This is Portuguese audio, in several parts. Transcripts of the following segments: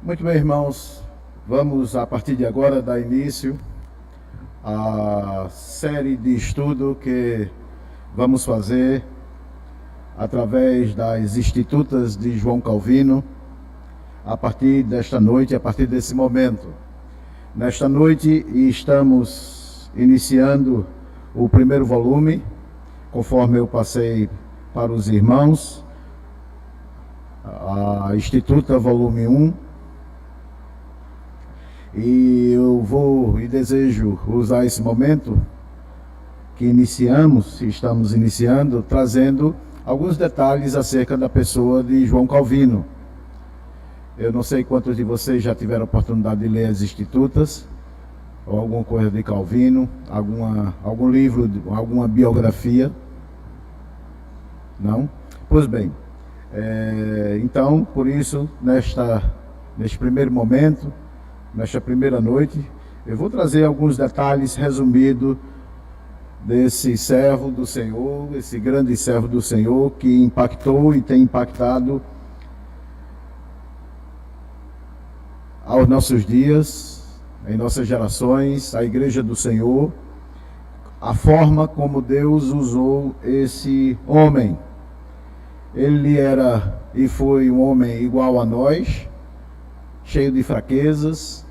Muito bem, irmãos, vamos a partir de agora dar início à série de estudo que vamos fazer através das Institutas de João Calvino, a partir desta noite, a partir desse momento. Nesta noite estamos iniciando o primeiro volume, conforme eu passei para os irmãos, a Instituta volume 1, e eu vou e desejo usar esse momento que estamos iniciando, trazendo alguns detalhes acerca da pessoa de João Calvino. Eu não sei quantos de vocês já tiveram a oportunidade de ler as Institutas, ou alguma coisa de Calvino, algum livro, alguma biografia. Não? Pois bem, então, por isso, neste primeiro momento, nesta primeira noite, eu vou trazer alguns detalhes resumidos desse servo do Senhor, esse grande servo do Senhor que impactou e tem impactado aos nossos dias, em nossas gerações, a Igreja do Senhor, a forma como Deus usou esse homem. Ele era e foi um homem igual a nós, cheio de fraquezas,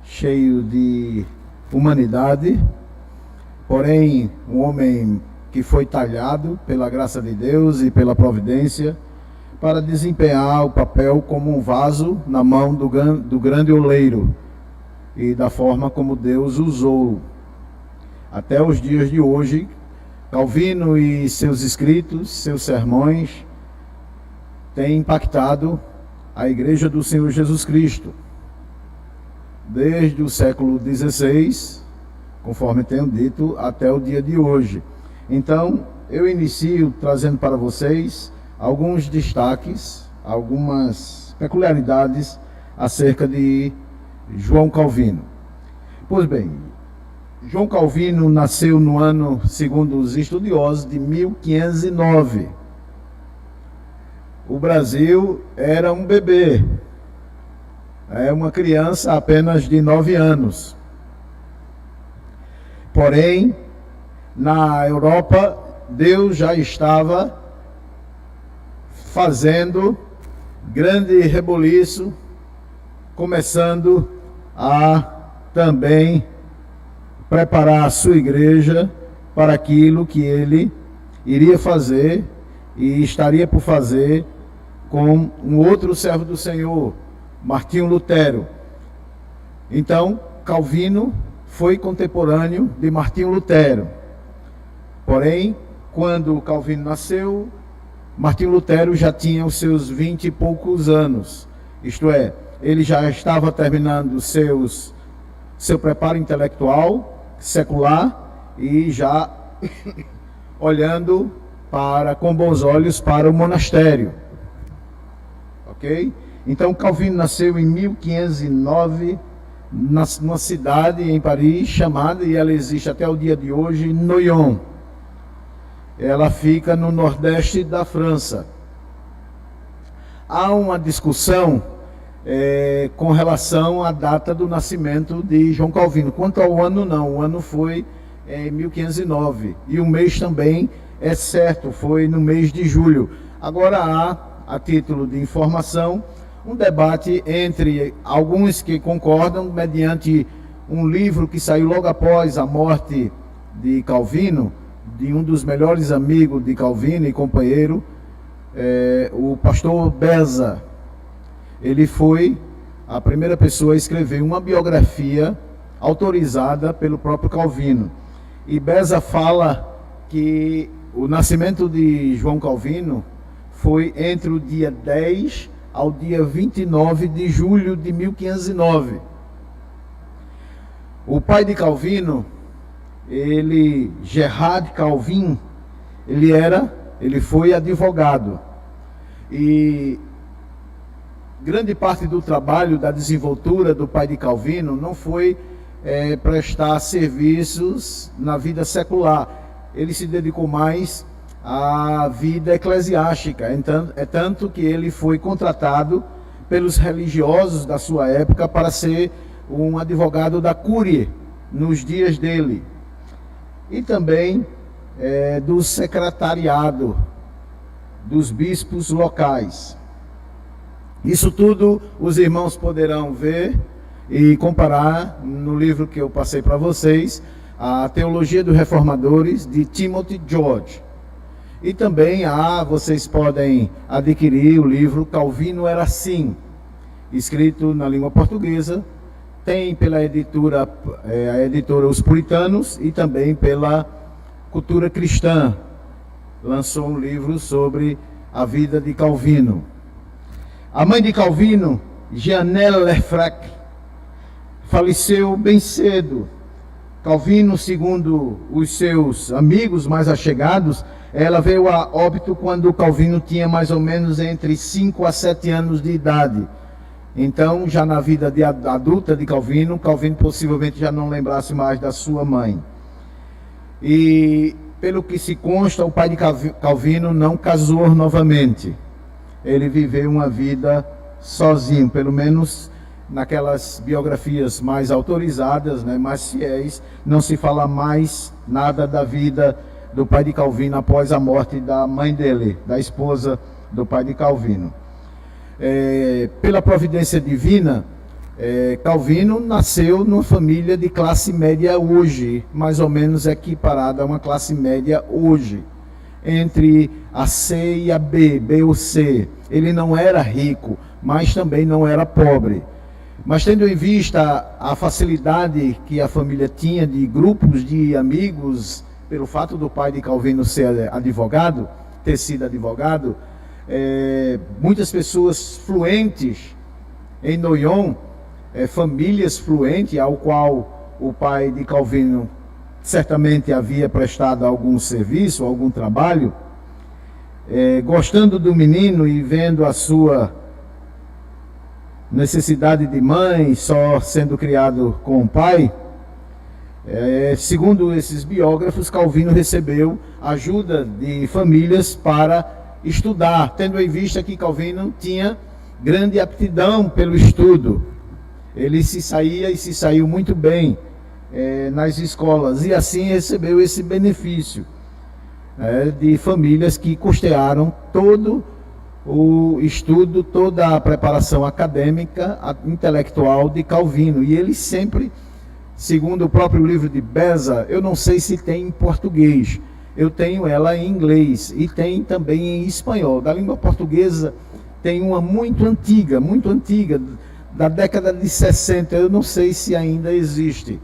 cheio de humanidade, porém um homem que foi talhado pela graça de Deus e pela providência para desempenhar o papel como um vaso na mão do grande oleiro e da forma como Deus usou. Até os dias de hoje, Calvino e seus escritos, seus sermões, têm impactado a Igreja do Senhor Jesus Cristo, desde o século XVI, conforme tenho dito, até o dia de hoje. Então, eu inicio trazendo para vocês alguns destaques, algumas peculiaridades acerca de João Calvino. Pois bem, João Calvino nasceu no ano, segundo os estudiosos, de 1509. O Brasil era um bebê, uma criança apenas de 9 anos. Porém, na Europa, Deus já estava fazendo grande reboliço, começando a também preparar a sua igreja para aquilo que ele iria fazer e estaria por fazer com um outro servo do Senhor, Martinho Lutero. Então, Calvino foi contemporâneo de Martinho Lutero. Porém, quando Calvino nasceu, Martinho Lutero já tinha os seus 20 e poucos anos. Isto é, ele já estava terminando seu preparo intelectual, secular, e já olhando com bons olhos para o monastério. Ok? Então, Calvino nasceu em 1509, numa cidade em Paris chamada, e ela existe até o dia de hoje, Noyon. Ela fica no nordeste da França. Há uma discussão com relação à data do nascimento de João Calvino. Quanto ao ano, não. O ano foi em 1509. E o mês também é certo, foi no mês de julho. Agora há, a título de informação, um debate entre alguns que concordam, mediante um livro que saiu logo após a morte de Calvino, de um dos melhores amigos de Calvino e companheiro, o pastor Beza. Ele foi a primeira pessoa a escrever uma biografia autorizada pelo próprio Calvino. E Beza fala que o nascimento de João Calvino foi entre o dia 10 ao dia 29 de julho de 1509. O pai de Calvino, Gerard Calvin, ele foi advogado. E grande parte do trabalho da desenvoltura do pai de Calvino não foi prestar serviços na vida secular. Ele se dedicou mais à vida eclesiástica. Então, é tanto que ele foi contratado pelos religiosos da sua época para ser um advogado da Cúrie nos dias dele, e também do secretariado dos bispos locais. Isso tudo os irmãos poderão ver e comparar no livro que eu passei para vocês, A Teologia dos Reformadores, de Timothy George. E também vocês podem adquirir o livro Calvino Era Assim, escrito na língua portuguesa, tem pela editora, a editora Os Puritanos, e também pela Cultura Cristã, lançou um livro sobre a vida de Calvino. A mãe de Calvino, Jeanne Lefranc, faleceu bem cedo. Calvino, segundo os seus amigos mais achegados, ela veio a óbito quando Calvino tinha mais ou menos entre 5 a 7 anos de idade. Então, já na vida adulta de Calvino, Calvino possivelmente já não lembrasse mais da sua mãe. E, pelo que se consta, o pai de Calvino não casou novamente. Ele viveu uma vida sozinho, pelo menos naquelas biografias mais autorizadas, mais fiéis, não se fala mais nada da vida do pai de Calvino após a morte da mãe dele, da esposa do pai de Calvino. Pela providência divina, Calvino nasceu numa família de classe média hoje, mais ou menos equiparada a uma classe média hoje, entre a C e a B, B ou C. Ele não era rico, mas também não era pobre. Mas tendo em vista a facilidade que a família tinha de grupos de amigos, pelo fato do pai de Calvino ser advogado, ter sido advogado, muitas pessoas fluentes em Noyon, famílias fluentes, ao qual o pai de Calvino certamente havia prestado algum serviço, algum trabalho, gostando do menino e vendo a sua necessidade de mãe, só sendo criado com o pai, segundo esses biógrafos, Calvino recebeu ajuda de famílias para estudar, tendo em vista que Calvino tinha grande aptidão pelo estudo. Ele se saiu muito bem nas escolas, e assim recebeu esse benefício de famílias que custearam todo o estudo, toda a preparação acadêmica, intelectual de Calvino. E ele sempre, segundo o próprio livro de Beza, eu não sei se tem em português, eu tenho ela em inglês e tem também em espanhol. Da língua portuguesa tem uma muito antiga, da década de 60, eu não sei se ainda existe.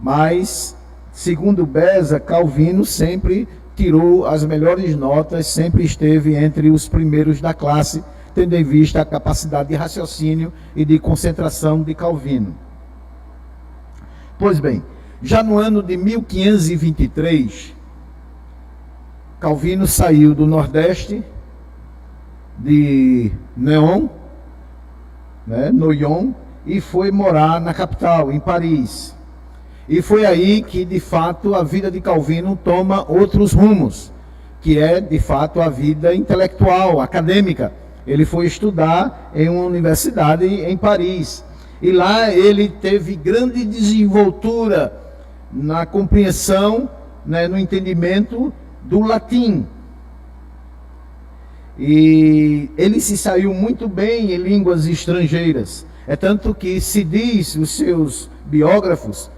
Mas, segundo Beza, Calvino sempre tirou as melhores notas, sempre esteve entre os primeiros da classe, tendo em vista a capacidade de raciocínio e de concentração de Calvino. Pois bem, já no ano de 1523, Calvino saiu do Nordeste, de Noyon, e foi morar na capital, em Paris. E foi aí que, de fato, a vida de Calvino toma outros rumos, que é, de fato, a vida intelectual, acadêmica. Ele foi estudar em uma universidade em Paris. E lá ele teve grande desenvoltura na compreensão, no entendimento do latim. E ele se saiu muito bem em línguas estrangeiras. É tanto que se diz, os seus biógrafos,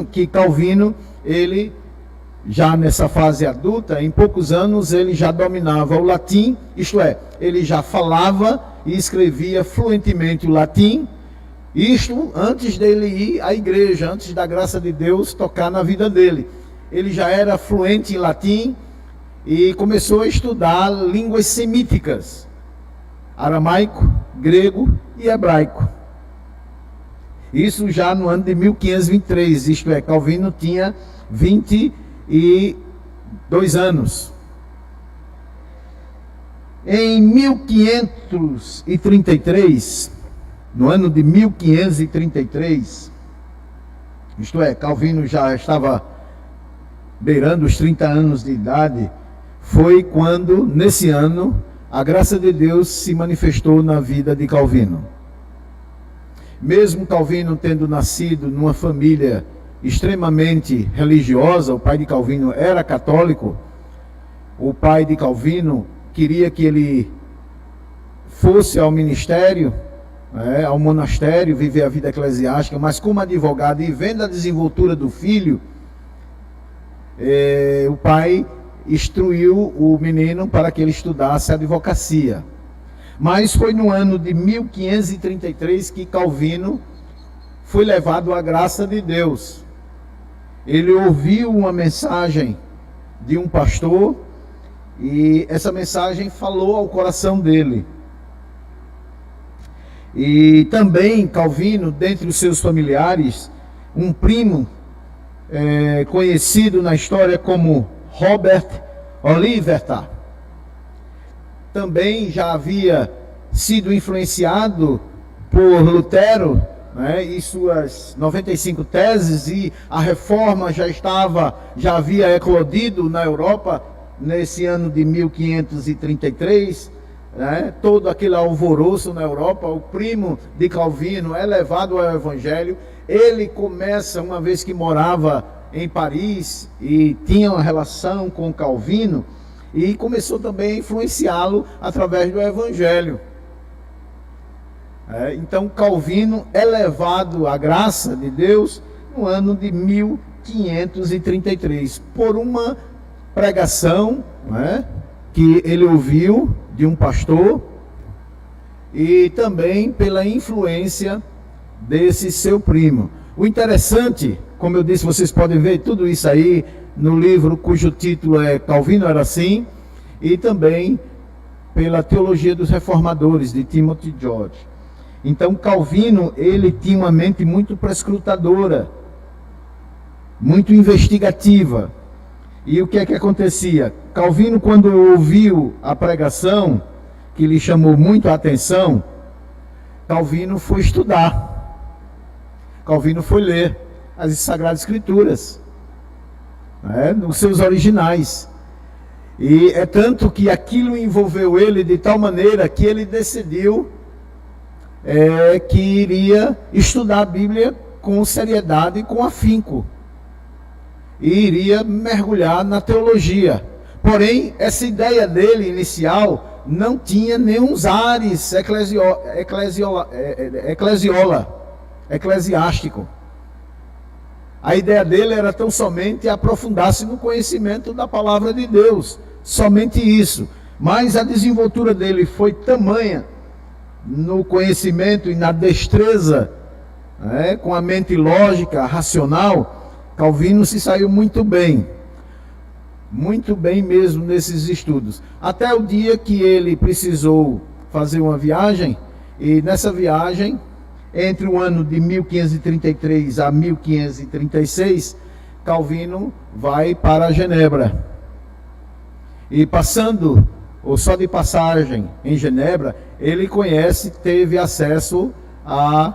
que Calvino, ele já nessa fase adulta, em poucos anos, ele já dominava o latim, isto é, ele já falava e escrevia fluentemente o latim, isto antes dele ir à igreja, antes da graça de Deus tocar na vida dele. Ele já era fluente em latim e começou a estudar línguas semíticas, aramaico, grego e hebraico. Isso já no ano de 1523, isto é, Calvino tinha 22 anos. Em 1533, no ano de 1533, isto é, Calvino já estava beirando os 30 anos de idade, foi quando, nesse ano, a graça de Deus se manifestou na vida de Calvino. Mesmo Calvino tendo nascido numa família extremamente religiosa, o pai de Calvino era católico, o pai de Calvino queria que ele fosse ao ministério, ao monastério, viver a vida eclesiástica, mas como advogado e vendo a desenvoltura do filho, o pai instruiu o menino para que ele estudasse advocacia. Mas foi no ano de 1533 que Calvino foi levado à graça de Deus. Ele ouviu uma mensagem de um pastor e essa mensagem falou ao coração dele. E também Calvino, dentre os seus familiares, um primo conhecido na história como Robert Olivetan, também já havia sido influenciado por Lutero, e suas 95 teses, e a reforma já havia eclodido na Europa nesse ano de 1533, todo aquele alvoroço na Europa. O primo de Calvino é levado ao Evangelho. Ele começa, uma vez que morava em Paris e tinha uma relação com Calvino, e começou também a influenciá-lo através do Evangelho. Então Calvino é levado à graça de Deus no ano de 1533, por uma pregação que ele ouviu de um pastor, e também pela influência desse seu primo. O interessante, como eu disse, vocês podem ver tudo isso aí no livro cujo título é Calvino Era Assim, e também pela Teologia dos Reformadores, de Timothy George. Então Calvino, ele tinha uma mente muito prescrutadora, muito investigativa. E o que é que acontecia? Calvino, quando ouviu a pregação, que lhe chamou muito a atenção, Calvino foi estudar. Calvino foi ler as Sagradas Escrituras, nos seus originais. E é tanto que aquilo envolveu ele de tal maneira que ele decidiu que iria estudar a Bíblia com seriedade e com afinco, e iria mergulhar na teologia. Porém, essa ideia dele inicial não tinha nenhum ares eclesiástico. A ideia dele era tão somente aprofundar-se no conhecimento da palavra de Deus, somente isso. Mas a desenvoltura dele foi tamanha no conhecimento e na destreza, com a mente lógica, racional. Calvino se saiu muito bem mesmo nesses estudos, até o dia que ele precisou fazer uma viagem, e nessa viagem, entre o ano de 1533 a 1536, Calvino vai para Genebra, e passando, ou só de passagem em Genebra, ele teve acesso a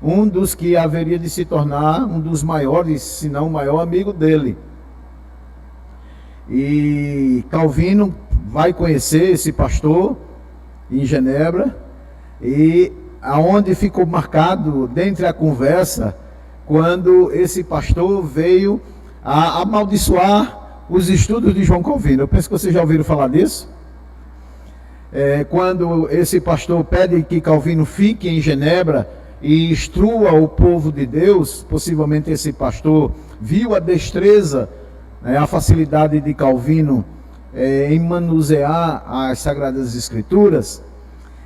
um dos que haveria de se tornar um dos maiores, se não o maior amigo dele. E Calvino vai conhecer esse pastor em Genebra, e aonde ficou marcado, dentre a conversa, quando esse pastor veio a amaldiçoar os estudos de João Calvino. Eu penso que vocês já ouviram falar disso. Quando esse pastor pede que Calvino fique em Genebra e instrua o povo de Deus, possivelmente esse pastor viu a destreza, a facilidade de Calvino em manusear as Sagradas Escrituras,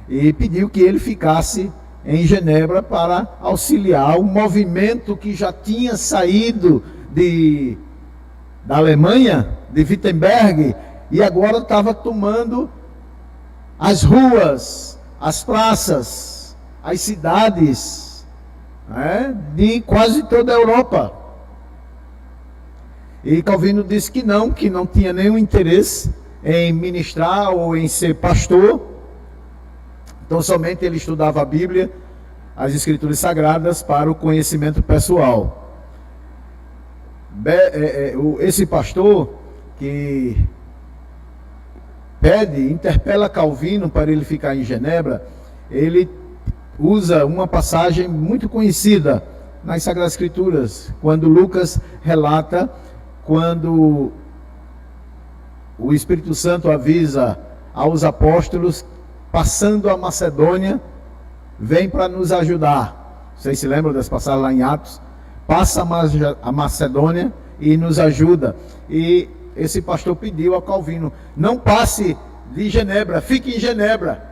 e pediu que ele ficasse em Genebra para auxiliar o movimento que já tinha saído da Alemanha, de Wittenberg, e agora estava tomando as ruas, as praças, as cidades, de quase toda a Europa. E Calvino disse que não tinha nenhum interesse em ministrar ou em ser pastor. Então somente ele estudava a Bíblia, as Escrituras Sagradas, para o conhecimento pessoal. Esse pastor, que interpela Calvino para ele ficar em Genebra, ele usa uma passagem muito conhecida nas Sagradas Escrituras, quando Lucas relata quando o Espírito Santo avisa aos apóstolos, passando a Macedônia, vem para nos ajudar. Vocês se lembram dessa passagem lá em Atos? Passa a Macedônia e nos ajuda. E esse pastor pediu a Calvino, não passe de Genebra, fique em Genebra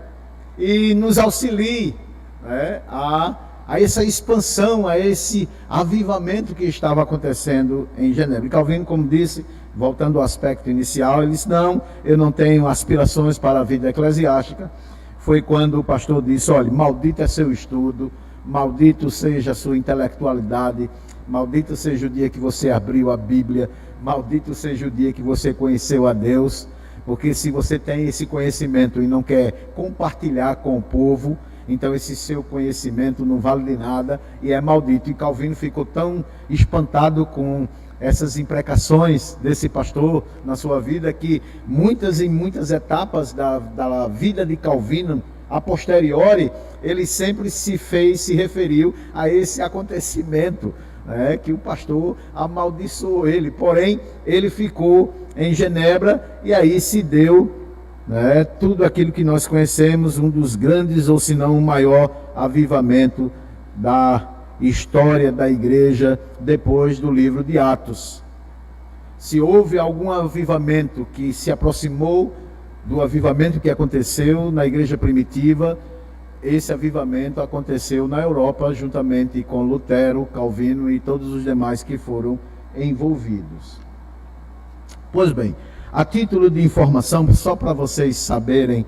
e nos auxilie, né, a essa expansão, a esse avivamento que estava acontecendo em Genebra. E Calvino, como disse, voltando ao aspecto inicial, ele disse, não, eu não tenho aspirações para a vida eclesiástica. Foi quando o pastor disse, olha, maldito é seu estudo, maldito seja a sua intelectualidade, maldito seja o dia que você abriu a Bíblia, maldito seja o dia que você conheceu a Deus, porque se você tem esse conhecimento e não quer compartilhar com o povo, então esse seu conhecimento não vale de nada e é maldito. E Calvino ficou tão espantado com essas imprecações desse pastor na sua vida, que muitas e muitas etapas da vida de Calvino, a posteriori, ele sempre se referiu a esse acontecimento, né, que o pastor amaldiçoou ele. Porém, ele ficou em Genebra e aí se deu, né, tudo aquilo que nós conhecemos, um dos grandes, ou se não o maior avivamento da história da igreja depois do livro de Atos. Se houve algum avivamento que se aproximou do avivamento que aconteceu na igreja primitiva, esse avivamento aconteceu na Europa, juntamente com Lutero, Calvino e todos os demais que foram envolvidos. Pois bem, a título de informação, só para vocês saberem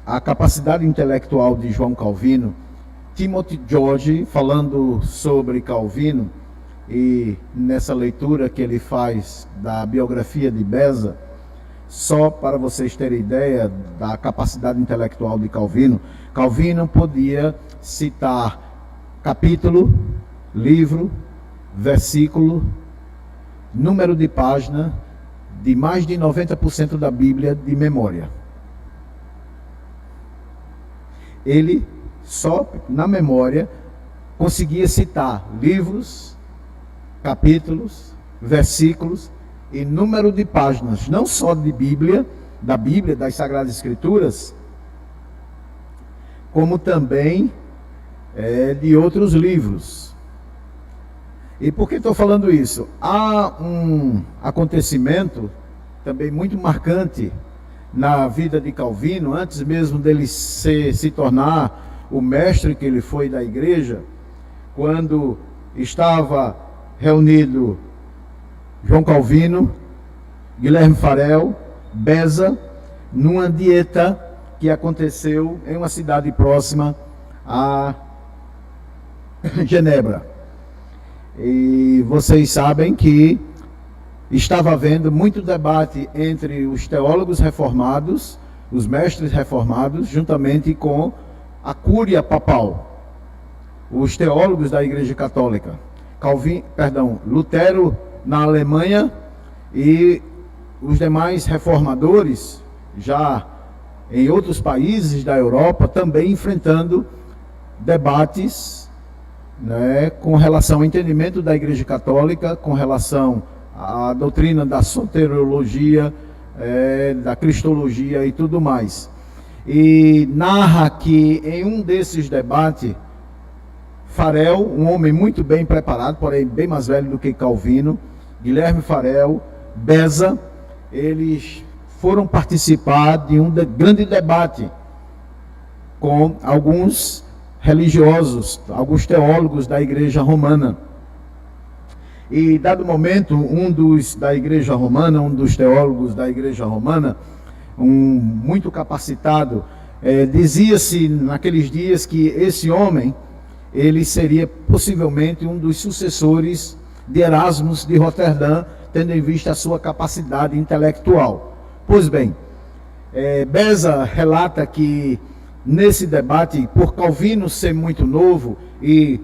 a capacidade intelectual de João Calvino, Timothy George, falando sobre Calvino, e nessa leitura que ele faz da biografia de Beza, só para vocês terem ideia da capacidade intelectual de Calvino, Calvino podia citar capítulo, livro, versículo, número de página de mais de 90% da Bíblia de memória. Ele só na memória conseguia citar livros, capítulos, versículos e número de páginas, não só de Bíblia, das Sagradas Escrituras, como também de outros livros. E por que estou falando isso? Há um acontecimento também muito marcante na vida de Calvino, antes mesmo dele se tornar o mestre que ele foi da igreja, quando estava reunido João Calvino, Guilherme Farel, Beza, numa dieta que aconteceu em uma cidade próxima a Genebra. E vocês sabem que estava havendo muito debate entre os teólogos reformados, os mestres reformados, juntamente com a cúria papal, os teólogos da Igreja Católica, Lutero na Alemanha e os demais reformadores já em outros países da Europa também enfrentando debates, né, com relação ao entendimento da Igreja Católica, com relação à doutrina da soteriologia, da cristologia e tudo mais. E narra que em um desses debates, Farel, um homem muito bem preparado, porém bem mais velho do que Calvino, Guilherme Farel, Beza, eles foram participar de um grande debate com alguns religiosos, alguns teólogos da Igreja Romana. E dado momento, um dos teólogos da Igreja Romana, muito capacitado, dizia-se naqueles dias que esse homem, ele seria possivelmente um dos sucessores de Erasmus de Roterdã, tendo em vista a sua capacidade intelectual. Pois bem, Beza relata que nesse debate, por Calvino ser muito novo e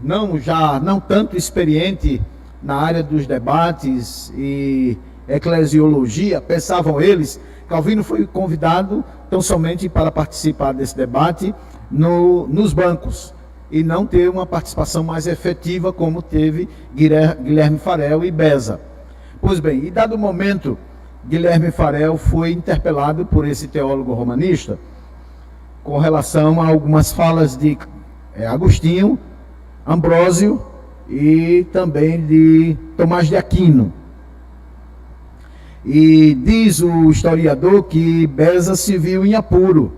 não tanto experiente na área dos debates e eclesiologia, pensavam eles, Calvino foi convidado tão somente para participar desse debate nos bancos e não ter uma participação mais efetiva como teve Guilherme Farel e Beza. Pois bem, e dado o momento, Guilherme Farel foi interpelado por esse teólogo romanista com relação a algumas falas de Agostinho, Ambrósio e também de Tomás de Aquino. E diz o historiador que Beza se viu em apuro.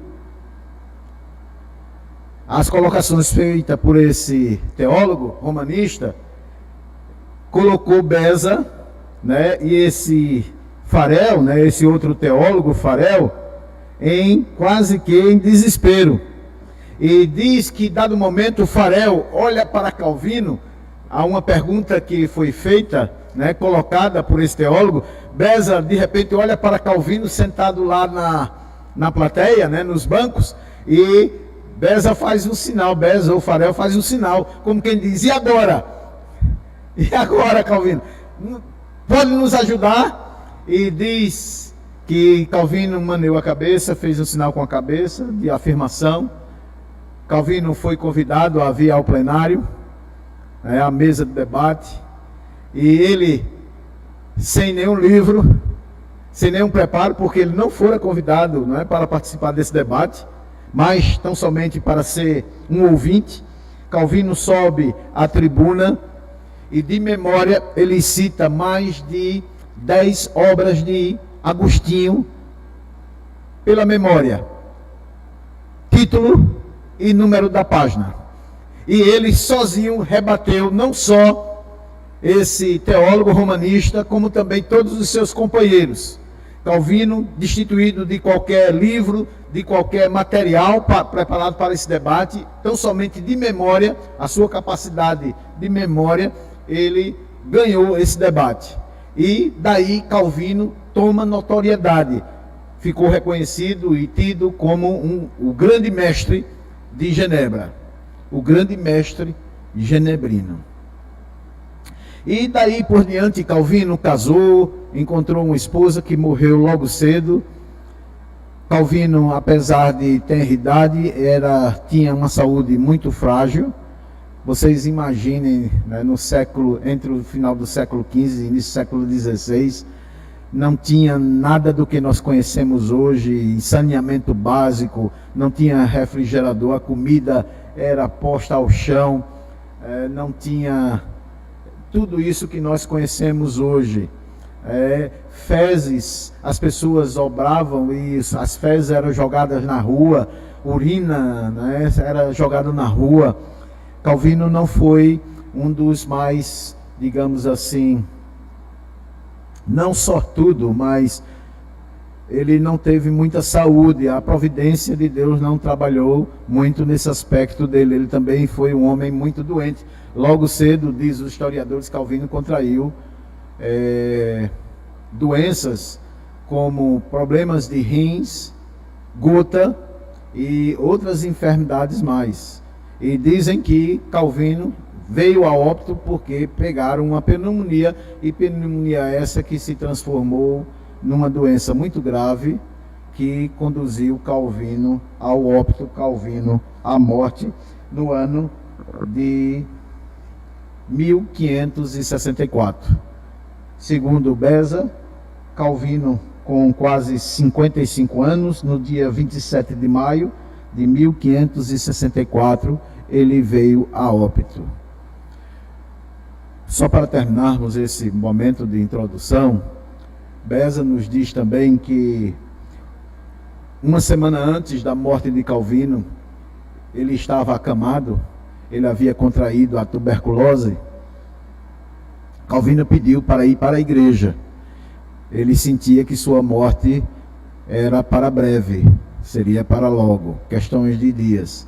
As colocações feitas por esse teólogo romanista colocou Beza, né, e esse Farel, né, esse outro teólogo, Farel, em quase que em desespero. E diz que, dado o momento, Farel olha para Calvino, há uma pergunta que foi feita, né, colocada por esse teólogo. Beza, de repente, olha para Calvino sentado lá na plateia, né, nos bancos, e Beza faz um sinal, Beza ou Farel faz um sinal, como quem diz, e agora? E agora, Calvino? Pode nos ajudar? E diz que Calvino maneou a cabeça, fez um sinal com a cabeça de afirmação. Calvino foi convidado a vir ao plenário, à mesa de debate, e ele, sem nenhum livro, sem nenhum preparo, porque ele não fora convidado, não é, para participar desse debate, mas tão somente para ser um ouvinte, Calvino sobe à tribuna e de memória ele cita mais de 10 obras de Agostinho pela memória, título e número da página. E ele sozinho rebateu não só esse teólogo romanista, como também todos os seus companheiros. Calvino, destituído de qualquer livro, de qualquer material preparado para esse debate, tão somente de memória, a sua capacidade de memória, ele ganhou esse debate. E daí Calvino toma notoriedade, ficou reconhecido e tido como o grande mestre de Genebra, o grande mestre genebrino. E daí por diante Calvino casou, encontrou uma esposa que morreu logo cedo. Calvino, apesar de ter idade, tinha uma saúde muito frágil. Vocês imaginem, né, no século, entre o final do século XV e início do século XVI, não tinha nada do que nós conhecemos hoje, saneamento básico, não tinha refrigerador, a comida era posta ao chão, não tinha tudo isso que nós conhecemos hoje. Fezes, as pessoas obravam e as fezes eram jogadas na rua, urina, né, era jogada na rua. Calvino não foi um dos mais, digamos assim, não sortudo, mas ele não teve muita saúde, a providência de Deus não trabalhou muito nesse aspecto dele. Ele também foi um homem muito doente. Logo cedo, diz os historiadores, Calvino contraiu doenças como problemas de rins, gota e outras enfermidades mais. E dizem que Calvino veio a óbito porque pegaram uma pneumonia, e pneumonia essa que se transformou numa doença muito grave que conduziu Calvino ao óbito, Calvino à morte, no ano de 1564. Segundo Beza, Calvino, com quase 55 anos, no dia 27 de maio de 1564, ele veio a óbito. Só para terminarmos esse momento de introdução, Beza nos diz também que uma semana antes da morte de Calvino, ele estava acamado, ele havia contraído a tuberculose. Calvino pediu para ir para a igreja. Ele sentia que sua morte era para breve, seria para logo, questões de dias.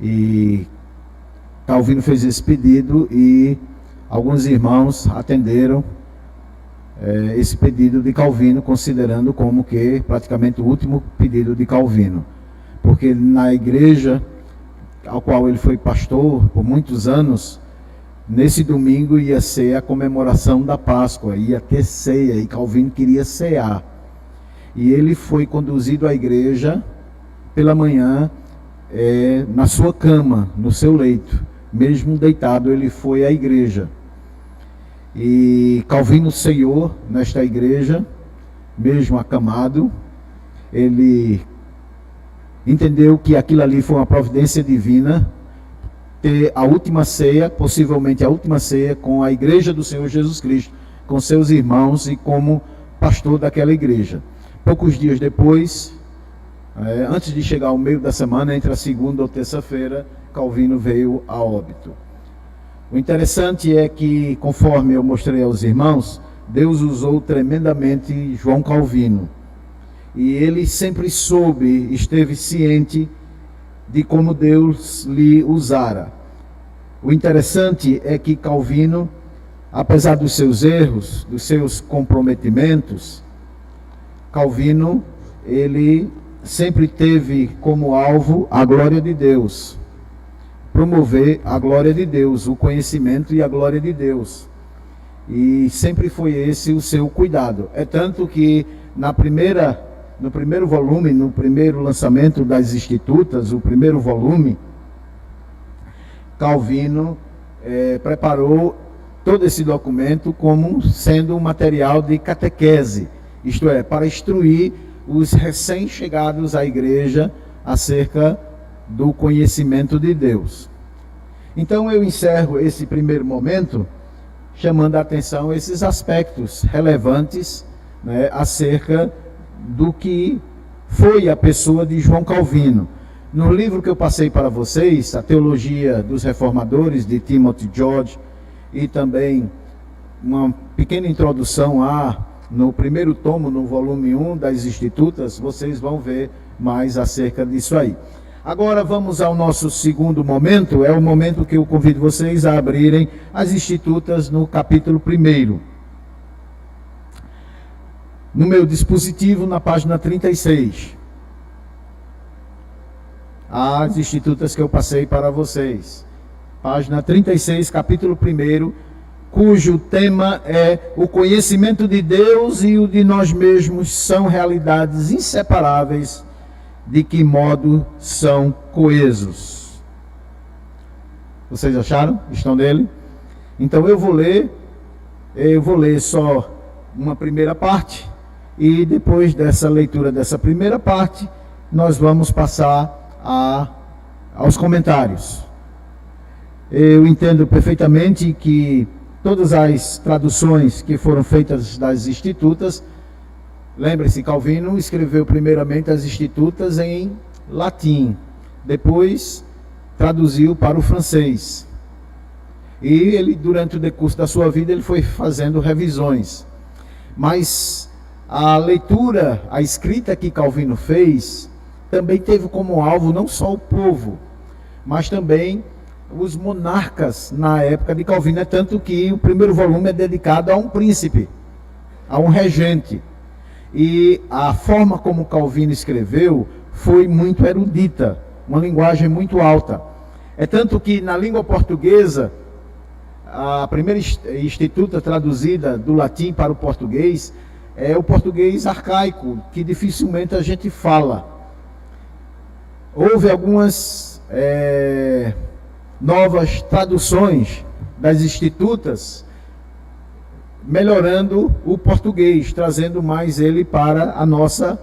E Calvino fez esse pedido e alguns irmãos atenderam esse pedido de Calvino, considerando como que praticamente o último pedido de Calvino. Porque na igreja ao qual ele foi pastor por muitos anos, nesse domingo ia ser a comemoração da Páscoa, ia ter ceia, e Calvino queria cear. E ele foi conduzido à igreja pela manhã, na sua cama, no seu leito. Mesmo deitado, ele foi à igreja. E Calvino ceiou nesta igreja, mesmo acamado. Ele entendeu que aquilo ali foi uma providência divina, ter a última ceia, possivelmente a última ceia, com a igreja do Senhor Jesus Cristo, com seus irmãos e como pastor daquela igreja. Poucos dias depois, antes de chegar ao meio da semana, entre a segunda ou terça-feira, Calvino veio a óbito. O interessante é que, conforme eu mostrei aos irmãos, Deus usou tremendamente João Calvino. E ele sempre esteve ciente de como Deus lhe usara. O interessante é que Calvino, apesar dos seus erros, dos seus comprometimentos, Calvino, ele sempre teve como alvo a glória de Deus. Promover a glória de Deus, o conhecimento e a glória de Deus. E sempre foi esse o seu cuidado. É tanto que no primeiro volume, no primeiro lançamento das Institutas, o primeiro volume, Calvino preparou todo esse documento como sendo um material de catequese, isto é, para instruir os recém-chegados à igreja acerca do conhecimento de Deus. Então eu encerro esse primeiro momento chamando a atenção a esses aspectos relevantes, acerca do que foi a pessoa de João Calvino. No livro que eu passei para vocês, A Teologia dos Reformadores, de Timothy George, e também uma pequena introdução no primeiro tomo, no volume 1 das Institutas, vocês vão ver mais acerca disso aí. Agora vamos ao nosso segundo momento, é o momento que eu convido vocês a abrirem as Institutas no capítulo 1. No meu dispositivo, na página 36. As Institutas que eu passei para vocês. Página 36, capítulo 1, cujo tema é o conhecimento de Deus e o de nós mesmos são realidades inseparáveis, de que modo são coesos. Vocês acharam? Estão nele? Então eu vou ler só uma primeira parte, e depois dessa leitura dessa primeira parte, nós vamos passar aos comentários. Eu entendo perfeitamente que todas as traduções que foram feitas das Institutas, lembre-se, Calvino escreveu primeiramente as Institutas em latim, depois traduziu para o francês. E ele, durante o decurso da sua vida, ele foi fazendo revisões. Mas a leitura, a escrita que Calvino fez, também teve como alvo não só o povo, mas também os monarcas na época de Calvino. É tanto que o primeiro volume é dedicado a um príncipe, a um regente. E a forma como Calvino escreveu foi muito erudita, uma linguagem muito alta. É tanto que na língua portuguesa, a primeira Instituta traduzida do latim para o português é o português arcaico, que dificilmente a gente fala. Houve algumas novas traduções das Institutas, melhorando o português, trazendo mais ele para a nossa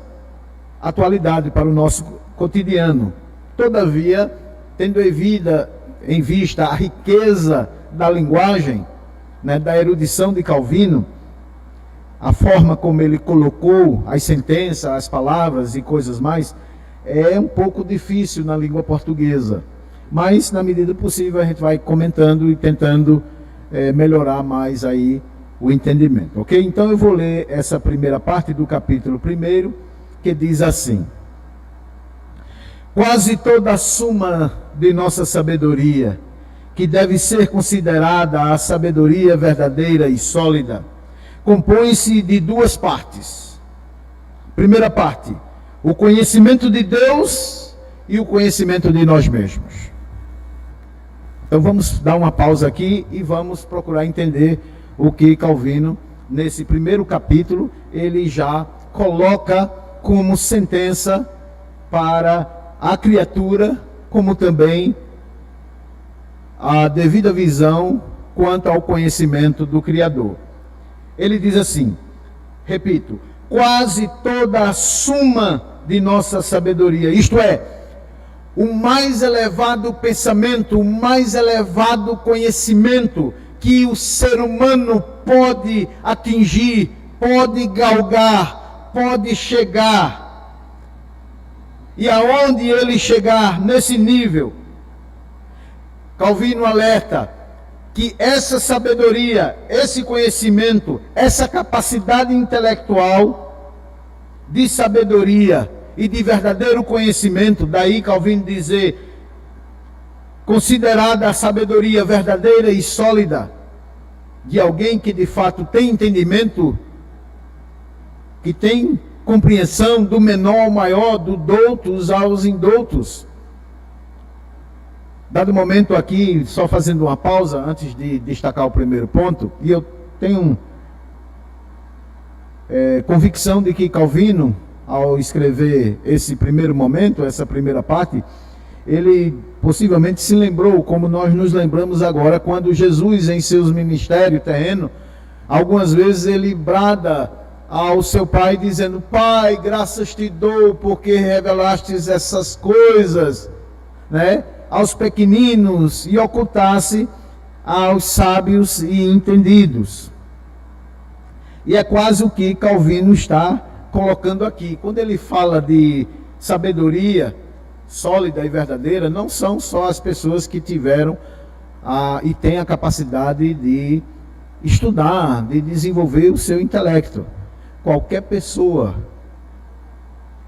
atualidade, para o nosso cotidiano. Todavia, tendo em vista a riqueza da linguagem, da erudição de Calvino, a forma como ele colocou as sentenças, as palavras e coisas mais, é um pouco difícil na língua portuguesa. Mas, na medida possível, a gente vai comentando e tentando melhorar mais aí o entendimento, ok? Então eu vou ler essa primeira parte do capítulo 1, que diz assim: quase toda a suma de nossa sabedoria, que deve ser considerada a sabedoria verdadeira e sólida, compõe-se de duas partes. Primeira parte, o conhecimento de Deus e o conhecimento de nós mesmos. Então vamos dar uma pausa aqui e vamos procurar entender o que Calvino, nesse primeiro capítulo, ele já coloca como sentença para a criatura, como também a devida visão quanto ao conhecimento do Criador. Ele diz assim, repito, quase toda a suma de nossa sabedoria, isto é, o mais elevado pensamento, o mais elevado conhecimento que o ser humano pode atingir, pode galgar, pode chegar. E aonde ele chegar nesse nível, Calvino alerta que essa sabedoria, esse conhecimento, essa capacidade intelectual de sabedoria e de verdadeiro conhecimento, daí Calvino dizer, considerada a sabedoria verdadeira e sólida de alguém que de fato tem entendimento, que tem compreensão do menor ao maior, do doutos aos indoutos. Dado momento aqui, só fazendo uma pausa antes de destacar o primeiro ponto, e eu tenho convicção de que Calvino, ao escrever esse primeiro momento, essa primeira parte, ele possivelmente se lembrou, como nós nos lembramos agora, quando Jesus, em seus ministérios terrenos, algumas vezes ele brada ao seu pai, dizendo, Pai, graças te dou, porque revelastes essas coisas, né, aos pequeninos, e ocultasse aos sábios e entendidos. E é quase o que Calvino está colocando aqui. Quando ele fala de sabedoria sólida e verdadeira, não são só as pessoas que tiveram e têm a capacidade de estudar, de desenvolver o seu intelecto. Qualquer pessoa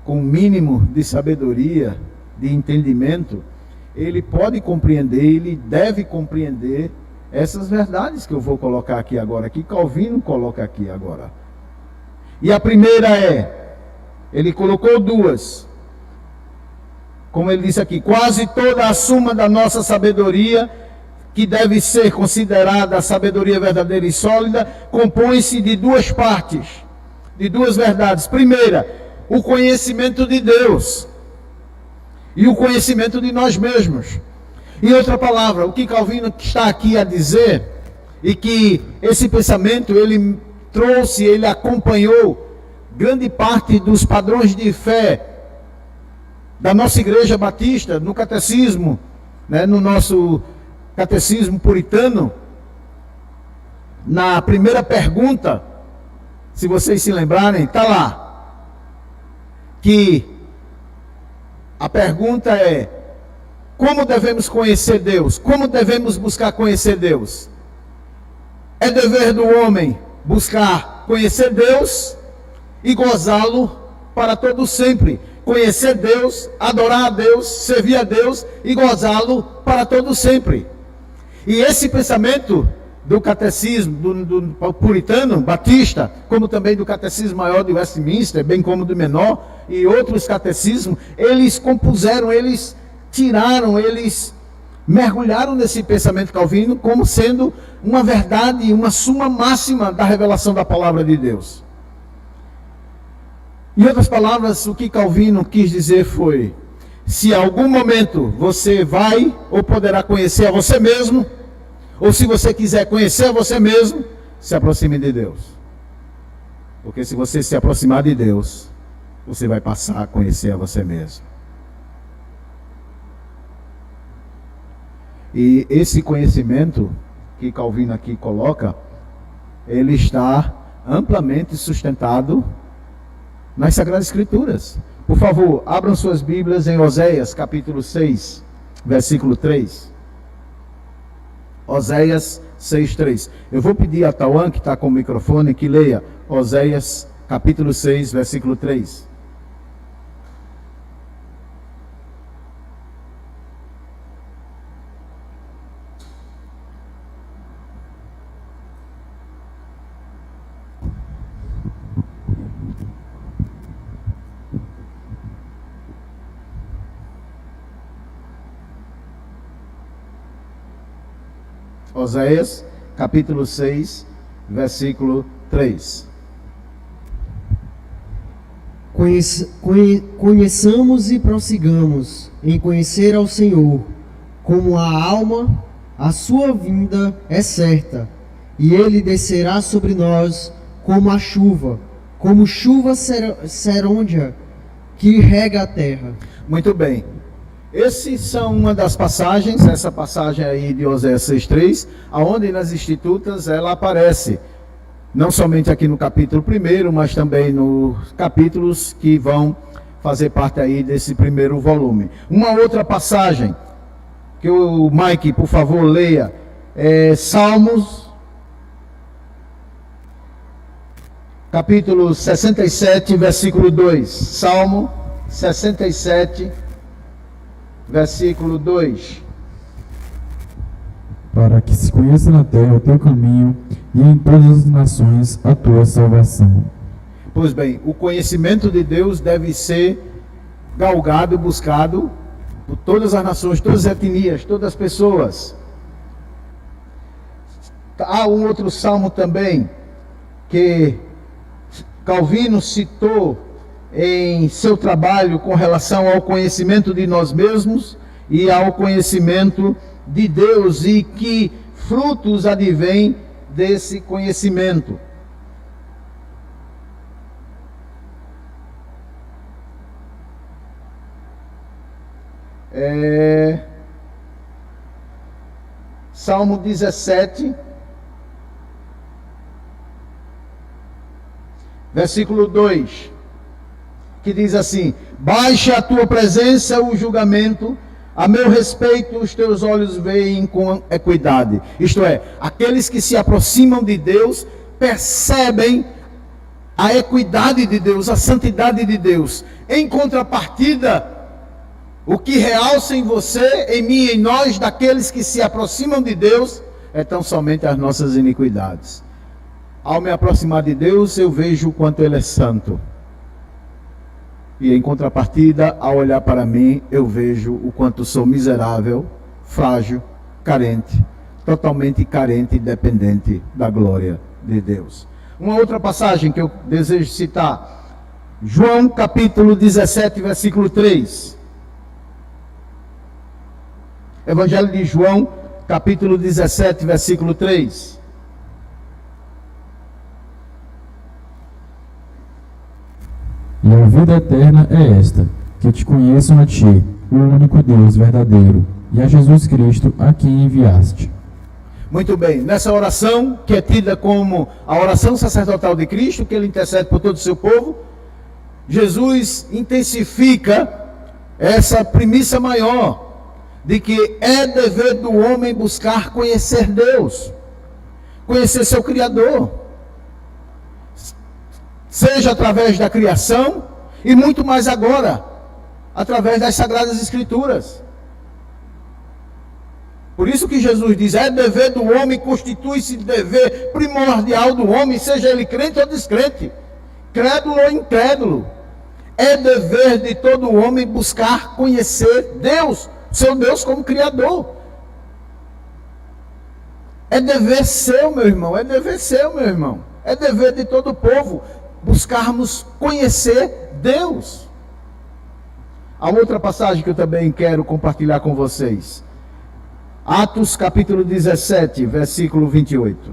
com o mínimo de sabedoria, de entendimento, ele pode compreender, ele deve compreender essas verdades que eu vou colocar aqui agora, que Calvino coloca aqui agora. E a primeira ele colocou duas, como ele disse aqui, quase toda a suma da nossa sabedoria, que deve ser considerada a sabedoria verdadeira e sólida, compõe-se de duas partes, de duas verdades. Primeira, o conhecimento de Deus e o conhecimento de nós mesmos. Em outra palavra, o que Calvino está aqui a dizer, e que esse pensamento ele trouxe, ele acompanhou grande parte dos padrões de fé da nossa igreja batista, no catecismo, né, no nosso catecismo puritano, na primeira pergunta, se vocês se lembrarem, está lá, que a pergunta é, como devemos conhecer Deus? Como devemos buscar conhecer Deus? É dever do homem buscar conhecer Deus e gozá-lo para todo sempre. Conhecer Deus, adorar a Deus, servir a Deus e gozá-lo para todo sempre. E esse pensamento do catecismo do puritano, batista, como também do catecismo maior de Westminster, bem como do menor, e outros catecismos, eles compuseram, eles tiraram, eles mergulharam nesse pensamento calvino como sendo uma verdade, uma suma máxima da revelação da palavra de Deus. Em outras palavras, o que Calvino quis dizer foi, se em algum momento você vai ou poderá conhecer a você mesmo, ou se você quiser conhecer a você mesmo, se aproxime de Deus. Porque se você se aproximar de Deus, você vai passar a conhecer a você mesmo. E esse conhecimento que Calvino aqui coloca, ele está amplamente sustentado nas Sagradas Escrituras. Por favor, abram suas Bíblias em Oséias, capítulo 6, versículo 3. Oséias 6:3. Eu vou pedir a Tauan, que está com o microfone, que leia Oséias, capítulo 6, versículo 3. Oséias, capítulo 6, versículo 3. Conheçamos e prossigamos em conhecer ao Senhor, como a alma, a sua vinda é certa, e ele descerá sobre nós como a chuva, como chuva serôdia que rega a terra. Muito bem. Essas são uma das passagens, essa passagem aí de Oséias 6:3, aonde nas Escrituras ela aparece, não somente aqui no capítulo 1, mas também nos capítulos que vão fazer parte aí desse primeiro volume. Uma outra passagem, que o Mike, por favor, leia, é Salmos, capítulo 67, versículo 2. Salmo 67, versículo 2. Para que se conheça na terra o teu caminho e em todas as nações a tua salvação. Pois bem, o conhecimento de Deus deve ser galgado, buscado por todas as nações, todas as etnias, todas as pessoas. Há um outro salmo também que Calvino citou em seu trabalho com relação ao conhecimento de nós mesmos e ao conhecimento de Deus, e que frutos advêm desse conhecimento. Salmo 17, versículo 2, que diz assim: baixa a tua presença o julgamento, a meu respeito os teus olhos veem com equidade. Isto é, aqueles que se aproximam de Deus percebem a equidade de Deus, a santidade de Deus. Em contrapartida, o que realça em você, em mim, em nós, daqueles que se aproximam de Deus, é tão somente as nossas iniquidades. Ao me aproximar de Deus, eu vejo o quanto Ele é santo. E em contrapartida, ao olhar para mim, eu vejo o quanto sou miserável, frágil, carente, totalmente carente e dependente da glória de Deus. Uma outra passagem que eu desejo citar, João capítulo 17, versículo 3. Evangelho de João, capítulo 17, versículo 3. E a vida eterna é esta, que te conheçam a ti, o único Deus verdadeiro, e a Jesus Cristo, a quem enviaste. Muito bem, nessa oração, que é tida como a oração sacerdotal de Cristo, que Ele intercede por todo o seu povo, Jesus intensifica essa premissa maior, de que é dever do homem buscar conhecer Deus, conhecer seu Criador, seja através da criação, e muito mais agora, através das Sagradas Escrituras. Por isso que Jesus diz, é dever do homem, constitui-se dever primordial do homem, seja ele crente ou descrente, crédulo ou incrédulo. É dever de todo homem buscar conhecer Deus, seu Deus como Criador. É dever seu, meu irmão, é dever seu, meu irmão. É dever de todo o povo buscarmos conhecer Deus. Há outra passagem que eu também quero compartilhar com vocês. Atos capítulo 17, versículo 28.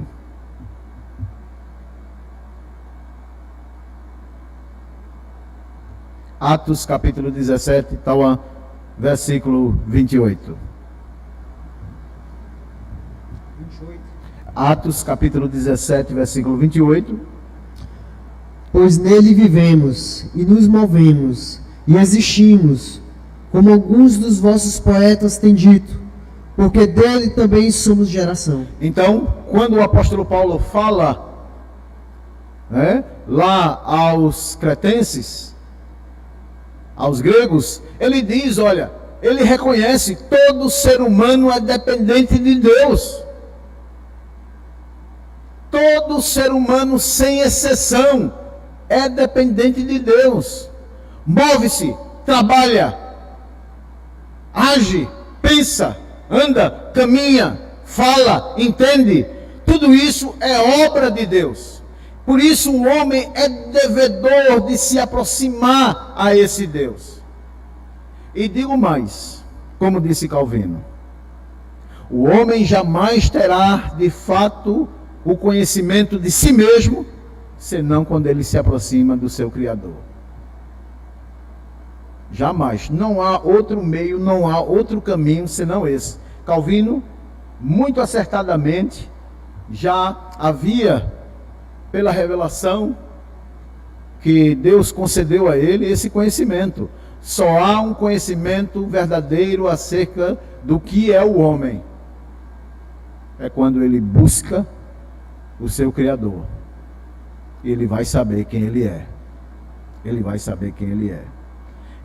Atos capítulo 17, Tauã, versículo 28. Atos capítulo 17, versículo 28. Pois nele vivemos, e nos movemos, e existimos, como alguns dos vossos poetas têm dito, porque dele também somos geração. Então, quando o apóstolo Paulo fala, lá aos cretenses, aos gregos, ele diz, olha, ele reconhece, todo ser humano é dependente de Deus. Todo ser humano, sem exceção, é dependente de Deus. Move-se, trabalha, age, pensa, anda, caminha, fala, entende. Tudo isso é obra de Deus. Por isso o homem é devedor de se aproximar a esse Deus. E digo mais, como disse Calvino, o homem jamais terá de fato o conhecimento de si mesmo, senão quando ele se aproxima do seu Criador. Jamais. Não há outro meio, não há outro caminho senão esse. Calvino, muito acertadamente, já havia, pela revelação que Deus concedeu a ele, esse conhecimento. Só há um conhecimento verdadeiro acerca do que é o homem. É quando ele busca o seu Criador. Ele vai saber quem ele é. Ele vai saber quem ele é.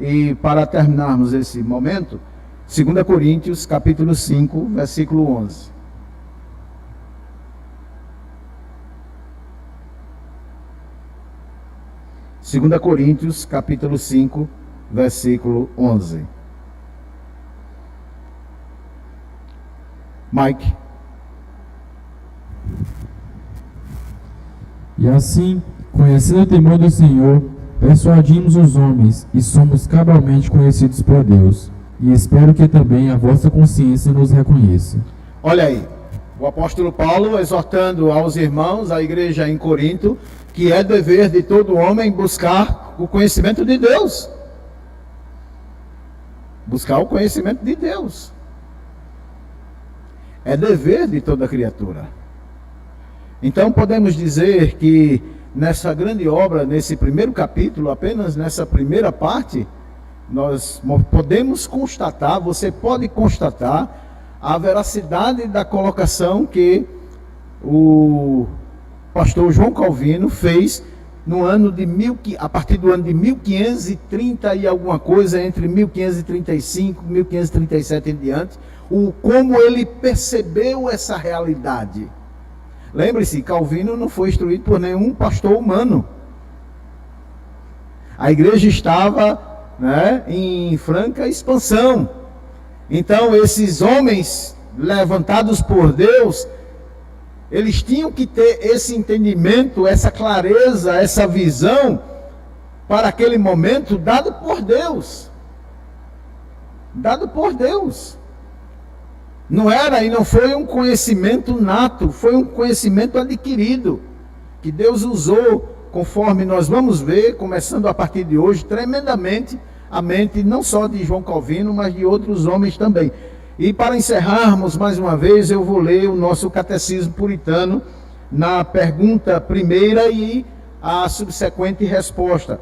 E para terminarmos esse momento, 2 Coríntios, capítulo 5, versículo 11. Segunda Coríntios, capítulo 5, versículo 11. Mike. E assim, conhecendo o temor do Senhor, persuadimos os homens e somos cabalmente conhecidos por Deus. E espero que também a vossa consciência nos reconheça. Olha aí, o apóstolo Paulo exortando aos irmãos, à igreja em Corinto, que é dever de todo homem buscar o conhecimento de Deus. Buscar o conhecimento de Deus. É dever de toda criatura. Então podemos dizer que nessa grande obra, nesse primeiro capítulo, apenas nessa primeira parte, nós podemos constatar, você pode constatar a veracidade da colocação que o pastor João Calvino fez no ano de a partir do ano de 1530 e alguma coisa, entre 1535 e 1537 em diante, como ele percebeu essa realidade. Lembre-se, Calvino não foi instruído por nenhum pastor humano. A igreja estava, em franca expansão. Então, esses homens levantados por Deus, eles tinham que ter esse entendimento, essa clareza, essa visão, para aquele momento, dado por Deus. Dado por Deus. Não era e não foi um conhecimento nato, foi um conhecimento adquirido, que Deus usou, conforme nós vamos ver, começando a partir de hoje, tremendamente, a mente não só de João Calvino, mas de outros homens também. E para encerrarmos mais uma vez, eu vou ler o nosso catecismo puritano, na pergunta primeira e a subsequente resposta.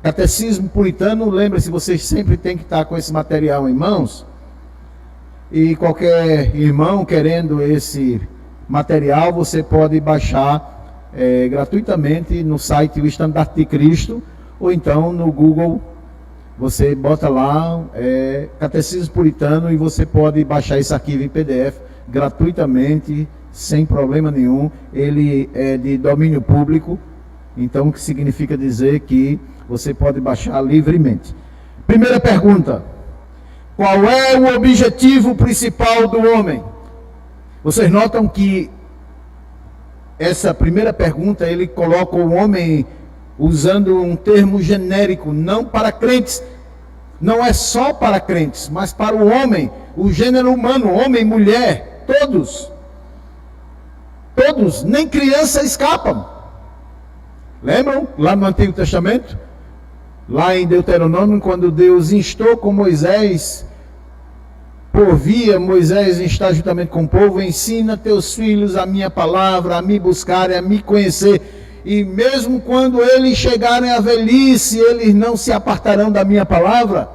Catecismo puritano, lembre-se, vocês sempre têm que estar com esse material em mãos. E qualquer irmão querendo esse material, você pode baixar gratuitamente no site O Estandarte de Cristo, ou então no Google, você bota lá Catecismo Puritano e você pode baixar esse arquivo em PDF gratuitamente, sem problema nenhum. Ele é de domínio público, então o que significa dizer que você pode baixar livremente. Primeira pergunta: qual é o objetivo principal do homem? Vocês notam que essa primeira pergunta, ele coloca o homem usando um termo genérico, não para crentes. Não é só para crentes, mas para o homem, o gênero humano, homem, mulher, todos. Todos, nem criança escapam. Lembram? Lá no Antigo Testamento? Lá em Deuteronômio, quando Deus instou com Moisés, por via, Moisés está juntamente com o povo, ensina teus filhos a minha palavra, a me buscarem, a me conhecer, e mesmo quando eles chegarem à velhice, eles não se apartarão da minha palavra.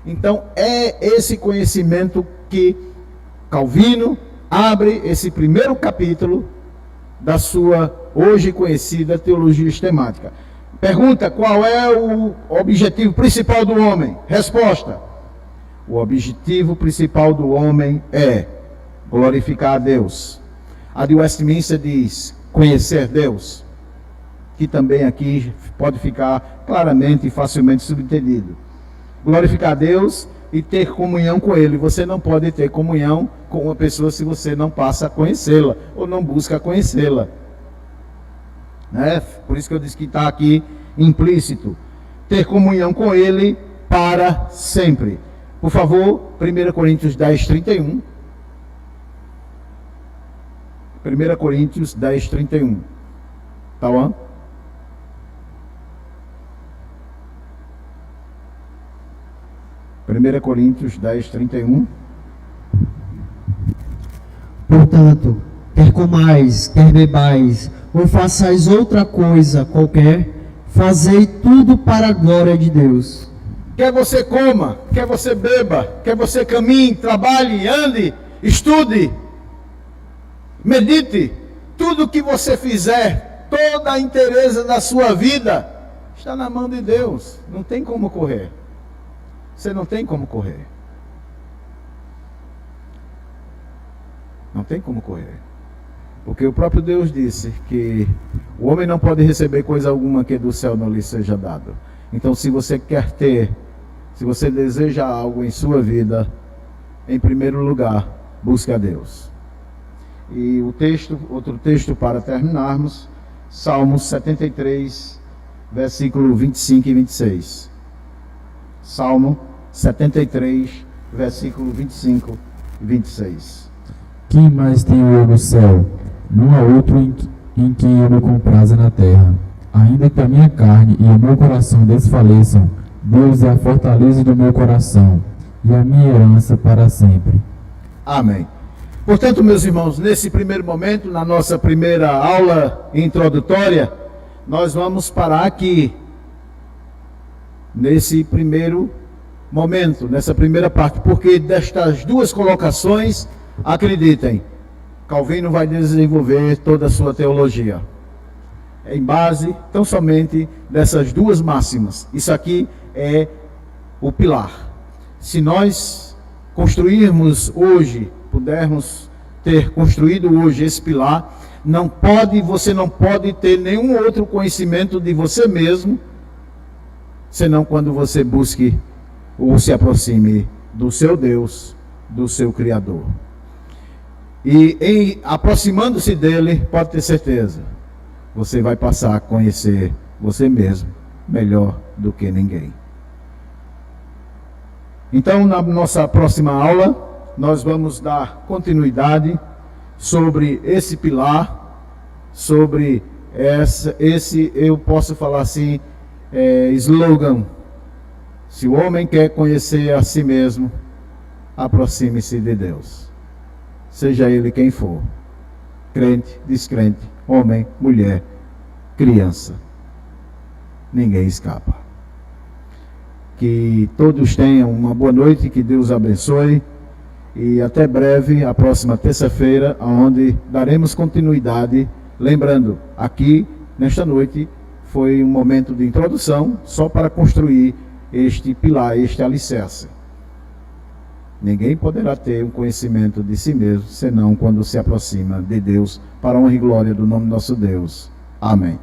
Então é esse conhecimento que Calvino abre esse primeiro capítulo da sua hoje conhecida teologia sistemática. Pergunta: qual é o objetivo principal do homem? Resposta: o objetivo principal do homem é glorificar a Deus. A de Westminster diz conhecer Deus, que também aqui pode ficar claramente e facilmente subentendido. Glorificar a Deus e ter comunhão com Ele. Você não pode ter comunhão com uma pessoa se você não passa a conhecê-la ou não busca conhecê-la. Por isso que eu disse que está aqui implícito. Ter comunhão com Ele para sempre. Por favor, 1 Coríntios 10, 31. 1 Coríntios 10, 31. Tauan? Primeira Coríntios 10, 31. Portanto, quer comais, quer bebais, ou façais outra coisa qualquer, fazei tudo para a glória de Deus. Quer você coma, quer você beba, quer você caminhe, trabalhe, ande, estude, medite, tudo que você fizer, toda a inteireza da sua vida, está na mão de Deus. Não tem como correr. Você não tem como correr. Não tem como correr. Porque o próprio Deus disse que o homem não pode receber coisa alguma que do céu não lhe seja dado. Então, se você quer ter, se você deseja algo em sua vida, em primeiro lugar, busque a Deus. E o texto, outro texto para terminarmos, Salmos 73, versículo 25 e 26. Salmo 73, versículo 25 e 26. Quem mais tem eu no céu? Não há outro em quem eu me compraza na terra. Ainda que a minha carne e o meu coração desfaleçam, Deus é a fortaleza do meu coração e a minha herança para sempre. Amém. Portanto, meus irmãos, nesse primeiro momento, na nossa primeira aula introdutória, nós vamos parar aqui. Nesse primeiro momento, nessa primeira parte, porque destas duas colocações, acreditem, Calvino vai desenvolver toda a sua teologia em base tão somente dessas duas máximas. Isso aqui é o pilar. Se nós construirmos hoje, pudermos ter construído hoje esse pilar, você não pode ter nenhum outro conhecimento de você mesmo, senão quando você busque ou se aproxime do seu Deus, do seu Criador. E em aproximando-se dele, pode ter certeza, você vai passar a conhecer você mesmo melhor do que ninguém. Então, na nossa próxima aula, nós vamos dar continuidade sobre esse pilar, sobre esse eu posso falar assim, slogan: se o homem quer conhecer a si mesmo, aproxime-se de Deus, seja ele quem for, crente, descrente, homem, mulher, criança, ninguém escapa. Que todos tenham uma boa noite, que Deus abençoe, e até breve, a próxima terça-feira, onde daremos continuidade. Lembrando, aqui, nesta noite, foi um momento de introdução, só para construir este pilar, este alicerce. Ninguém poderá ter um conhecimento de si mesmo, senão quando se aproxima de Deus, para a honra e glória do nome do nosso Deus. Amém.